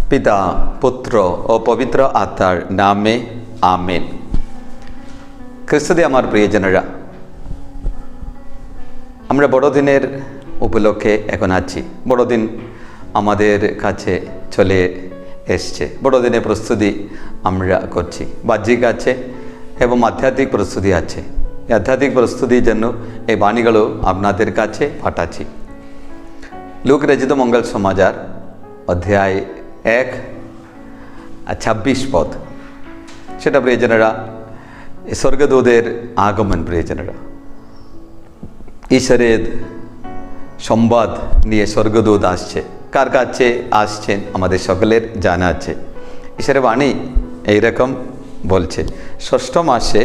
পিতা, পুত্র ও পবিত্র আত্মার নামে আমেন। খ্রিস্টদে আমার প্রিয়জনেরা, আমরা বড়দিনের উপলক্ষে এখন আছি। বড়দিন আমাদের কাছে চলে এসছে। বড়দিনের প্রস্তুতি আমরা করছি। বাহ্যিক আছে এবং আধ্যাত্মিক প্রস্তুতি আছে। এই আধ্যাত্মিক প্রস্তুতির জন্য এই বাণীগুলো আপনাদের কাছে পাঠাচ্ছি। লুক রচিত মঙ্গল সমাচার অধ্যায় 1:26 পদ, সেটা প্রিয়জনেরা স্বর্গদূতের আগমন। প্রিয়জনেরা, ঈশ্বরের সংবাদ নিয়ে স্বর্গদূত আসছে। কার কাছে আসছেন আমাদের সকলের জানা আছে। ঈশ্বরের বাণী এইরকম বলছে, ষষ্ঠ মাসে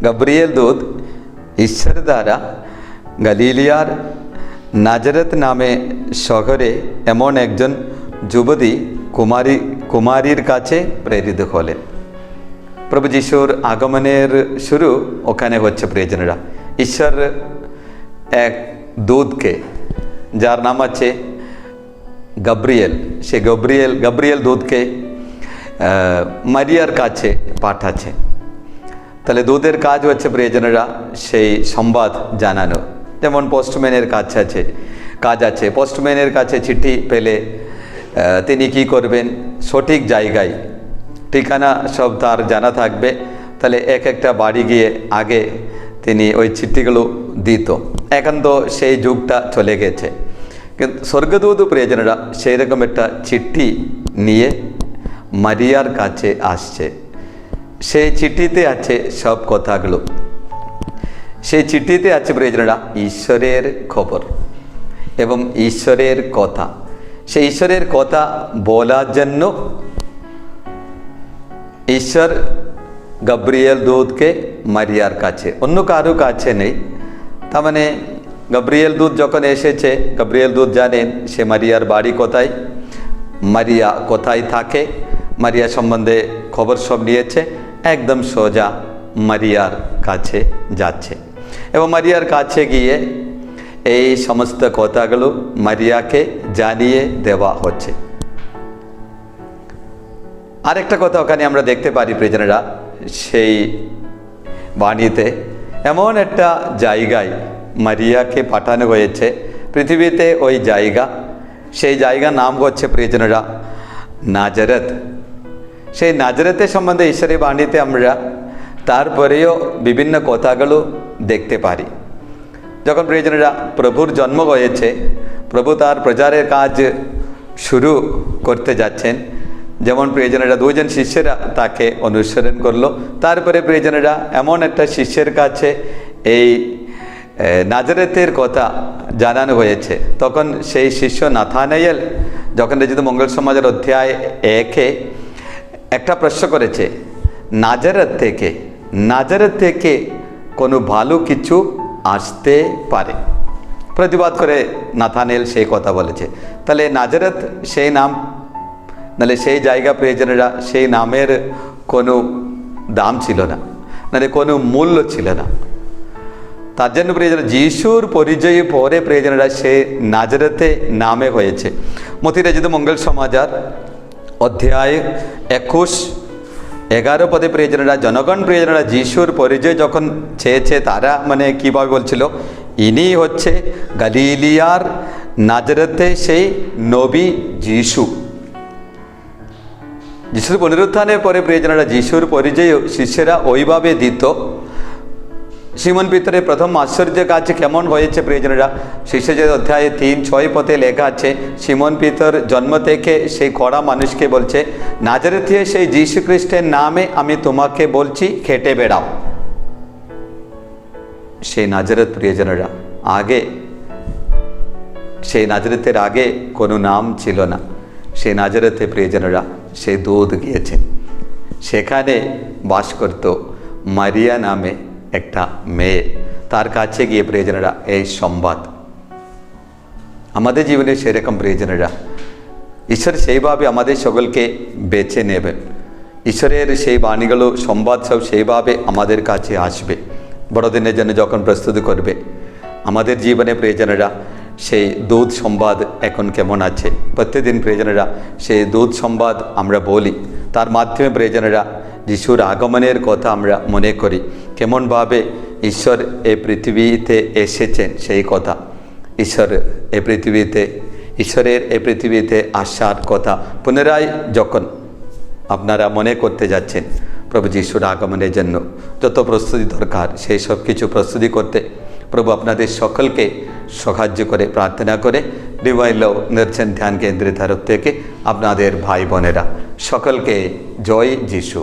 গাব্রিয়েল দূত ঈশ্বর দ্বারা গালিলিয়ার নাজারেত নামে শহরে এমন একজন যুবতী কুমারীর কাছে প্রেরিত হলেন। প্রভু যিশুর আগমনের শুরু ওখানে হচ্ছে। প্রিয়জনেরা, ঈশ্বর এক দূতকে, যার নাম আছে গাব্রিয়েল, সে গাব্রিয়েল দূতকে মারিয়ার কাছে পাঠাচ্ছে। তাহলে দূতের কাজ হচ্ছে প্রিয়জনেরা সেই সংবাদ জানানো। যেমন পোস্টম্যানের কাজ আছে। পোস্টম্যানের কাছে চিঠি পেলে তিনি কি করবেন, সঠিক জায়গায় ঠিকানা সব তার জানা থাকবে। তাহলে একটা বাড়ি গিয়ে আগে তিনি ওই চিঠিগুলো দিত। এখন তো সেই যুগটা চলে গেছে, কিন্তু স্বর্গদূত প্রিয়জনেরা সেই রকম একটা চিঠি নিয়ে মারিয়ার কাছে আসছে। সেই চিঠিতে আছে সব কথাগুলো। সেই চিঠিতে আছে প্রিয়জনেরা ঈশ্বরের খবর এবং ঈশ্বরের কথা। সেই ঈশ্বরের কথা বলার জন্য ঈশ্বর গাব্রিয়েল দূতকে মারিয়ার কাছে, অন্য কারো কাছে নেই। তার মানে গাব্রিয়েল দূত যখন এসেছে, গাব্রিয়েল দূত জানেন সে মারিয়ার বাড়ি কোথায়, মারিয়া কোথায় থাকে, মারিয়া সম্বন্ধে খবর সব নিয়েছে। একদম সোজা মারিয়ার কাছে যাচ্ছে এবং মারিয়ার কাছে গিয়ে এই সমস্ত কথাগুলো মারিয়াকে জানিয়ে দেওয়া হচ্ছে। আরেকটা কথা ওখানে আমরা দেখতে পারি প্রিয়জনেরা, সেই বাণীতে এমন একটা জায়গায় মারিয়াকে পাঠানো হয়েছে পৃথিবীতে। ওই জায়গা, সেই জায়গার নাম হচ্ছে প্রিয়জনেরা নাজারেত। সেই নাজারেতের সম্বন্ধে ঈশ্বরের বাণীতে আমরা তারপরেও বিভিন্ন কথাগুলো দেখতে পারি। যখন প্রিয়জনেরা প্রভুর জন্ম হয়েছে, প্রভু তার প্রচারের কাজ শুরু করতে যাচ্ছেন। যেমন প্রিয়জনেরা দুজন শিষ্যরা তাকে অনুসরণ করলো। তারপরে প্রিয়জনেরা এমন একটা শিষ্যের কাছে এই নাজারেতের কথা জানানো হয়েছে। তখন সেই শিষ্য নাথানায়েল যখন রচিত মঙ্গল সমাজের অধ্যায় 1-এ একটা প্রশ্ন করেছে, নাজারেত থেকে কোনো ভালো কিছু আসতে পারে? প্রতিবাদ করে নাথানায়েল সেই কথা বলেছে। তাহলে নাজারেত সেই নাম, নাহলে সেই জায়গা প্রিয়জনেরা সেই নামের কোনো দাম ছিল না, নাহলে কোনো মূল্য ছিল না। তার জন্য প্রিয়জনেরা যিশুর পরিচয়ে পরে প্রিয়জনেরা সে নাজারেতে নামে হয়েছে। মথি রচিত মঙ্গল সমাচার অধ্যায় 21:11 পদে প্রিয়জনেরা জনগণ প্রিয়জনেরা যিশুর পরিচয় যখন চেয়েছে, তারা মানে কীভাবে বলছিল, ইনি হচ্ছে গালিলিয়ার নাজারেতে সেই নবী যিশু। যিশুর পুনরুত্থানের পরে প্রিয়জনেরা যিশুর পরিচয় শিষ্যরা ওইভাবে দিত। সিমন পিতরের প্রথম আশ্চর্য কাজ কেমন হয়েছে প্রিয়জনেরা, শিষ্যদের অধ্যায়ে 3:6 পদে লেখা আছে, সিমন পিতর জন্ম থেকে সেই খরা মানুষকে বলছে, নাজারেথীয় সেই যীশু খ্রিস্টের নামে আমি তোমাকে বলছি, খেটে বেড়াও। সেই নাজারেত প্রিয়জনেরা আগে, সেই নাজারেতের আগে কোনো নাম ছিল না। সেই নাজারেতে প্রিয়জনেরা সেই দূত গিয়েছেন। সেখানে বাস করত মারিয়া নামে একটা মেয়ে। তার কাছে গিয়ে প্রিয়জনেরা এই সংবাদ। আমাদের জীবনে সেরকম প্রিয়জনেরা ঈশ্বর সেইভাবে আমাদের সকলকে বেছে নেবেন। ঈশ্বরের সেই বাণীগুলো, সংবাদ সব সেইভাবে আমাদের কাছে আসবে। বড়দিনের জন্য যখন প্রস্তুতি করবে আমাদের জীবনে প্রিয়জনেরা সেই দূত সংবাদ এখন কেমন আছে। প্রত্যেকদিন প্রিয়জনেরা সেই দূত সংবাদ আমরা বলি, তার মাধ্যমে প্রিয়জনেরা যিশুর আগমনের কথা আমরা মনে করি, কেমনভাবে ঈশ্বর এই পৃথিবীতে এসেছেন সেই কথা, ঈশ্বরের এই পৃথিবীতে আসার কথা পুনরায় যখন আপনারা মনে করতে যাচ্ছেন প্রভু যিশুর আগমনের জন্য যত প্রস্তুতি দরকার, সেই সব কিছু প্রস্তুতি করতে প্রভু আপনাদের সকলকে সাহায্য করে প্রার্থনা করে ডিভাইন লাভ নির্জন ধ্যান কেন্দ্রের তরফ থেকে আপনাদের ভাই বোনেরা সকলকে জয় যিশু।